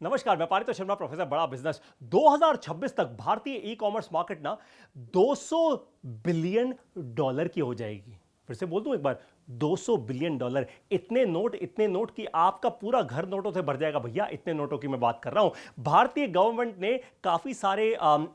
नमस्कार, मैं पारितोष शर्मा, प्रोफेसर बड़ा बिजनेस। 2026 तक भारतीय ई कॉमर्स मार्केट ना 200 बिलियन डॉलर की हो जाएगी। फिर से बोल दूं एक बार, 200 बिलियन डॉलर। इतने नोट कि आपका पूरा घर नोटों से भर जाएगा भैया। इतने नोटों की मैं बात कर रहा हूं। भारतीय गवर्नमेंट ने काफी सारे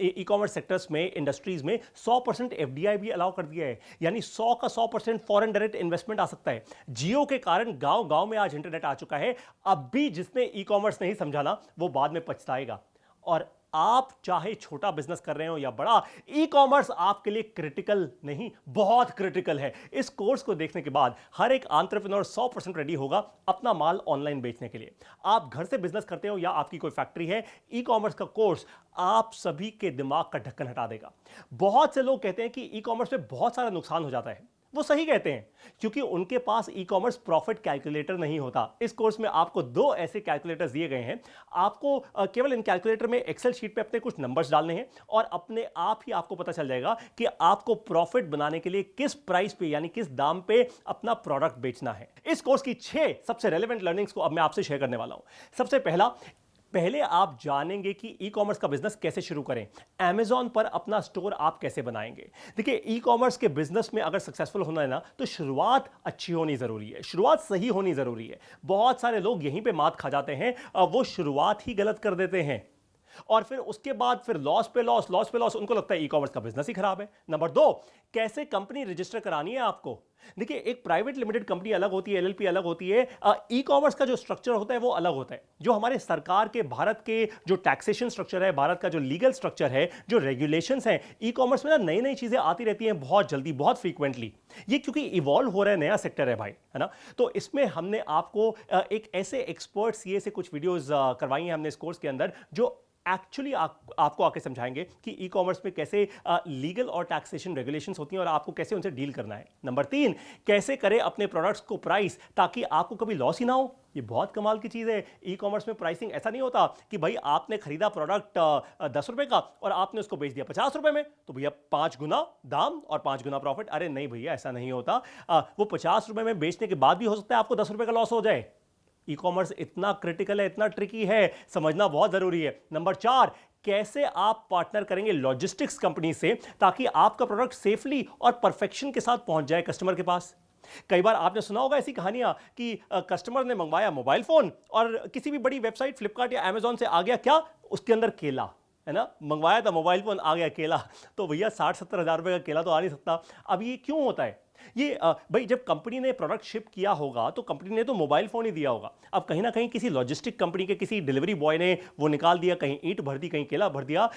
ई कॉमर्स सेक्टर्स में, इंडस्ट्रीज में 100% एफडीआई भी अलाउ कर दिया है। यानी 100 का 100% फॉरेन डायरेक्ट इन्वेस्टमेंट आ सकता है। जियो के कारण गांव गांव में आज इंटरनेट आ चुका है। अब भी जिसने ई कॉमर्स नहीं समझा ना, वो बाद में पछताएगा। और आप चाहे छोटा बिजनेस कर रहे हो या बड़ा, ई कॉमर्स आपके लिए क्रिटिकल नहीं, बहुत क्रिटिकल है। इस कोर्स को देखने के बाद हर एक एंटरप्रेन्योर 100% रेडी होगा अपना माल ऑनलाइन बेचने के लिए। आप घर से बिजनेस करते हो या आपकी कोई फैक्ट्री है, ई कॉमर्स का कोर्स आप सभी के दिमाग का ढक्कन हटा देगा। बहुत से लोग कहते हैं कि ई कॉमर्स में बहुत सारा नुकसान हो जाता है। वो सही कहते हैं, क्योंकि उनके पास ई कॉमर्स प्रॉफिट कैलकुलेटर नहीं होता। इस कोर्स में आपको 2 ऐसे कैलकुलेटर्स दिए गए हैं। आपको केवल इन कैलकुलेटर में एक्सेल शीट पे अपने कुछ नंबर्स डालने हैं और अपने आप ही आपको पता चल जाएगा कि आपको प्रॉफिट बनाने के लिए किस प्राइस पे, यानी किस दाम पे अपना प्रोडक्ट बेचना है। इस कोर्स की 6 सबसे रेलेवेंट लर्निंग्स को अब मैं आपसे शेयर करने वाला हूं। सबसे पहले आप जानेंगे कि ई कॉमर्स का बिजनेस कैसे शुरू करें। Amazon पर अपना स्टोर आप कैसे बनाएंगे। देखिए, ई कॉमर्स के बिजनेस में अगर सक्सेसफुल होना है ना, तो शुरुआत अच्छी होनी जरूरी है, शुरुआत सही होनी जरूरी है। बहुत सारे लोग यहीं पे मात खा जाते हैं, वो शुरुआत ही गलत कर देते हैं और फिर उसके बाद फिर लॉस पे लॉस। उनको लगता है ई कॉमर्स का बिजनेस ही खराब है। नंबर 2, कैसे कंपनी रजिस्टर करानी है आपको। देखिए, एक प्राइवेट लिमिटेड कंपनी अलग होती है, एलएलपी अलग होती है। ई कॉमर्स का जो स्ट्रक्चर होता है वो अलग होता है। जो हमारे सरकार के, भारत के जो टैक्सेशन स्ट्रक्चर है, भारत का जो लीगल स्ट्रक्चर है, जो रेगुलेशंस हैं, ई कॉमर्स में ना नई नई चीजें आती रहती हैं बहुत जल्दी, बहुत फ्रीक्वेंटली। ये क्योंकि इवॉल्व हो रहा है, नया सेक्टर है भाई, है ना। तो इसमें हमने आपको एक ऐसे एक्सपर्ट सीए से कुछ वीडियोज करवाई हैं हमने इस कोर्स के अंदर, जो एक्चुअली आपको आके समझाएंगे कि ई कॉमर्स में कैसे लीगल और टैक्सेशन रेगुलेशंस होती हैं और आपको कैसे उनसे डील करना है। नंबर 3, कैसे करें अपने प्रोडक्ट्स को प्राइस ताकि आपको कभी लॉस ही ना हो। ये बहुत कमाल की चीज़ है। ई कॉमर्स में प्राइसिंग ऐसा नहीं होता कि भाई आपने खरीदा प्रोडक्ट 10 रुपए का और आपने उसको बेच दिया 50 रुपए में, तो भैया 5 गुना दाम और 5 गुना प्रॉफिट। अरे नहीं भैया, ऐसा नहीं होता। वो 50 रुपए में बेचने के बाद भी हो सकता है आपको 10 रुपए का लॉस हो जाए। ई कॉमर्स इतना क्रिटिकल है, इतना ट्रिकी है, समझना बहुत जरूरी है। नंबर 4, कैसे आप पार्टनर करेंगे लॉजिस्टिक्स कंपनी से ताकि आपका प्रोडक्ट सेफली और परफेक्शन के साथ पहुंच जाए कस्टमर के पास। कई बार आपने सुना होगा ऐसी कहानियां कि कस्टमर ने मंगवाया मोबाइल फोन और किसी भी बड़ी वेबसाइट, फ्लिपकार्ट या अमेजॉन से आ गया क्या, उसके अंदर केला, है ना। मंगवाया था मोबाइल फोन, आ गया केला। तो भैया 60-70 हज़ार रुपए का केला तो आ नहीं सकता। अब ये क्यों होता है? ये भाई, जब कंपनी ने प्रोडक्ट शिप किया होगा तो कंपनी ने तो मोबाइल फोन ही दिया होगा। अब कहीं ना कहीं किसी लॉजिस्टिक कंपनी के किसी डिलीवरी बॉय ने वो निकाल दिया, कहीं ईंट भर दी, कहीं केला भर दिया।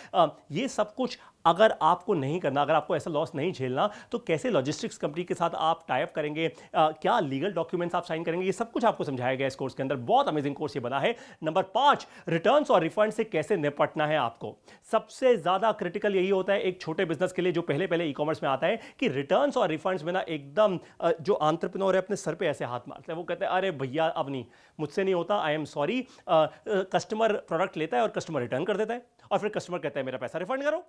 ये सब कुछ अगर आपको नहीं करना, अगर आपको ऐसा लॉस नहीं झेलना, तो कैसे लॉजिस्टिक्स कंपनी के साथ आप टाई अप करेंगे, क्या लीगल डॉक्यूमेंट्स आप साइन करेंगे, ये सब कुछ आपको समझाया गया इस कोर्स के अंदर। बहुत अमेजिंग कोर्स ये बना है। नंबर 5, रिटर्न्स और रिफंड से कैसे निपटना है आपको। सबसे ज्यादा क्रिटिकल यही होता है एक छोटे बिजनेस के लिए जो पहले ई कॉमर्स में आता है, कि रिटर्न्स और रिफंड्स में ना एकदम जो एंटरप्रेन्योर है अपने सर पे ऐसे हाथ मारते हैं। वो कहते हैं अरे भैया अब नहीं, मुझसे नहीं होता, I am sorry. Customer product लेता है और कस्टमर रिटर्न कर देता है और फिर कस्टमर कहता है मेरा पैसा रिफंड करो।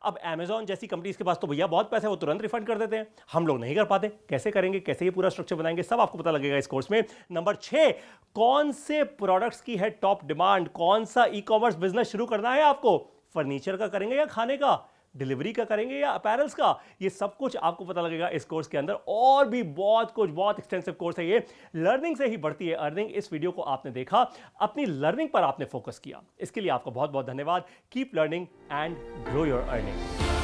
अब Amazon जैसी कंपनीज के पास तो भैया बहुत पैसे, वो तुरंत रिफंड कर देते हैं। हम लोग नहीं कर पाते। कैसे करेंगे, कैसे ये पूरा स्ट्रक्चर बनाएंगे, सब आपको पता लगेगा इस कोर्स में। नंबर 6, कौन से प्रोडक्ट्स की है टॉप डिमांड, कौन सा ई कॉमर्स बिजनेस शुरू करना है आपको। फर्नीचर का करेंगे या खाने का, डिलीवरी का करेंगे या अपैरल्स का, ये सब कुछ आपको पता लगेगा इस कोर्स के अंदर। और भी बहुत कुछ, बहुत एक्सटेंसिव कोर्स है ये। लर्निंग से ही बढ़ती है अर्निंग। इस वीडियो को आपने देखा, अपनी लर्निंग पर आपने फोकस किया, इसके लिए आपको बहुत बहुत धन्यवाद। Keep learning and grow your earning.